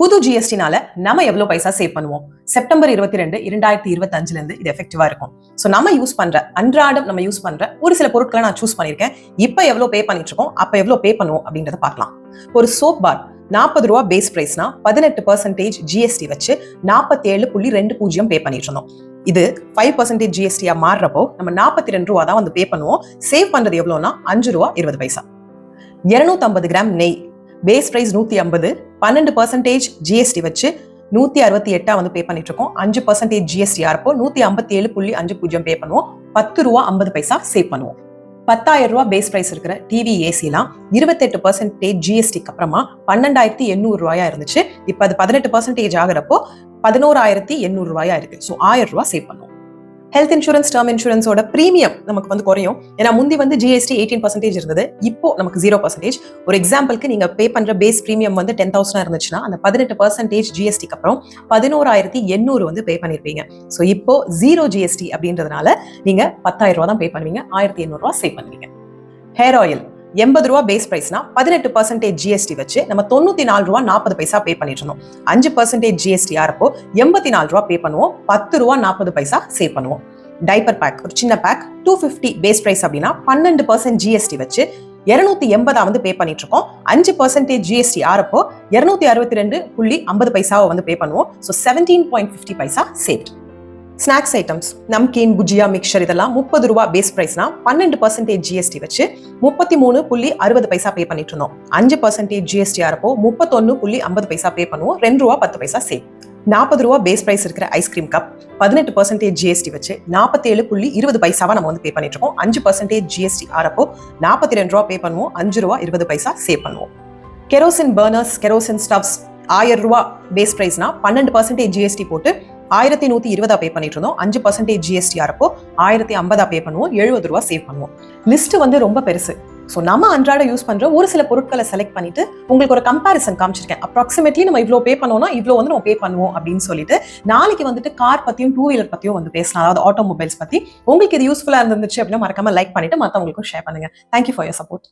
புது ஜிஎஸ்டினால நம்ம எவ்வளவு பைசா சேவ் பண்ணுவோம்? செப்டம்பர் 22, 2025 இருந்து இது எஃபெக்டிவா இருக்கும். சோ நம்ம யூஸ் பண்ற அன்றாடம் நம்ம யூஸ் பண்ற ஒரு சில பொருட்களை நான் சூஸ் பண்ணிருக்கேன். இப்ப எவ்வளவு பே பண்ணிட்டு இருக்கோம், அப்ப எவ்வளவு பே பண்ணுவோம் அப்படின்றத பார்க்கலாம். ஒரு சோப் பார் ₹40 பேஸ் பிரைஸ்னா 18% ஜிஎஸ்டி வச்சு 47.20 பே பண்ணிட்டு இருந்தோம். இது 5% ஜிஎஸ்டியா மாறுறப்போ நம்ம ₹42 தான் வந்து பே பண்ணுவோம். சேவ் பண்றது எவ்வளவுனா ₹5.20. 250 கிராம் நெய் பேஸ் பிரைஸ் 150, 12% ஜிஎஸ்டி வச்சு 168 வந்து பே பண்ணிட்டு இருக்கோம். 5% ஜிஎஸ்டி ஆறப்போ 157.50 பே பண்ணுவோம். ₹10.50 சேவ் பண்ணுவோம். ₹10,000 பேஸ் பிரைஸ் இருக்கிற டிவி ஏசிலாம் 28% ஜிஎஸ்டிக்கு அப்புறமா ₹12,800 இருந்துச்சு. இப்ப அது 18% ஆகிறப்போ ₹11,800 இருக்கு. ஸோ ₹1,000 சேவ் பண்ணுவோம். ஹெல்த் இன்சூரன்ஸ், டேர்ம் இன்சூரன்ஸோட பிரீமியம் நமக்கு வந்து குறையும். ஏன்னா முந்தி வந்து ஜிஎஸ்டி 18% இருந்தது, இப்போ நமக்கு 0%. ஒரு எக்ஸாம்பிளுக்கு நீங்க பே பண்ற பேஸ் பிரீமியம் வந்து 10,000 இருந்துச்சுன்னா அந்த 18% ஜிஎஸ்டிக்கு அப்புறம் 11,800 வந்து பே பண்ணிருப்பீங்க. ஸோ இப்போ 0 ஜிஎஸ்டி அப்படின்றதுனால நீங்க ₹10,000 தான் பே பண்ணுவீங்க, ₹1,800 சேவ் பண்ணுவீங்க. ஹேர் ஆயில் ₹80 பேஸ் பிரைஸ்னா 18% ஜிஎஸ்டி வச்சு நம்ம ₹94.40 பே பண்ணிட்டு இருந்தோம். 5% ஜிஎஸ்டி ஆறப்போ ₹84 பே பண்ணுவோம். ₹10.40 சேவ் பண்ணுவோம். டைப்பர் பேக் ஒரு சின்ன பேக் 250 பேஸ் பிரைஸ் அப்படின்னா 12% ஜிஎஸ்டி வச்சு 280 வந்து பே பண்ணிட்டு இருக்கோம். 5% ஜிஎஸ்டி ஆறப்போ 262.50 வந்து பே பண்ணுவோம். So 17.50 save. Snacks items namkeen, gujiya, mixture இதெல்லாம் ₹30 பேஸ் பிரைஸ்னா 12% ஜிஎஸ்டி வச்சு 33.60 பே பண்ணிட்டு இருந்தோம். 5% ஜிஎஸ்டி ஆறப்போ 31.50 பே பண்ணுவோம். ₹2.10 சேவ். ₹40 பேஸ் பிரைஸ் இருக்கிற ஐஸ்கிரீம் கப் 18% ஜிஎஸ்டி வச்சு 47.20 நம்ம வந்து பே பண்ணிட்டு இருக்கோம். 5% ஜிஎஸ்டி ஆறப்போ ₹42 பே பண்ணுவோம். ₹5.20 சேவ் பண்ணுவோம். Kerosene burners, kerosene stoves ₹1,000 base பிரைஸ்னா 12% ஜிஎஸ்டி போட்டு 1,120 பே பண்ணிட்டு இருந்தோம். 5% ஜிஎஸ்டி ஆறப்போ 1,050 பே பண்ணுவோம். ₹70 சேவ் பண்ணுவோம். லிஸ்ட் வந்து ரொம்ப பெருசு. ஸோ நம்ம அன்றாட யூஸ் பண்ற ஒரு சில பொருட்களை செலக்ட் பண்ணிட்டு உங்களுக்கு ஒரு கம்பேரிசன் காமிச்சிருக்கேன். அப்ராக்சிமேட்லி நம்ம இவ்வளோ பே பண்ணோம்னா இவ்வளோ வந்து நம்ம பே பண்ணுவோம் அப்படின்னு சொல்லிட்டு நாளைக்கு வந்துட்டு கார் பத்தியும் 2 வீலர் பத்தியும் வந்து பேசலாம், அதாவது ஆட்டோமொபைல்ஸ் பத்தி. உங்களுக்கு இது யூஸ்ஃபுல்லா இருந்துச்சு அப்படின்னா மறக்காம லைக் பண்ணிட்டு மற்றவங்களுக்கும் ஷேர் பண்ணுங்க. Thank you for your support.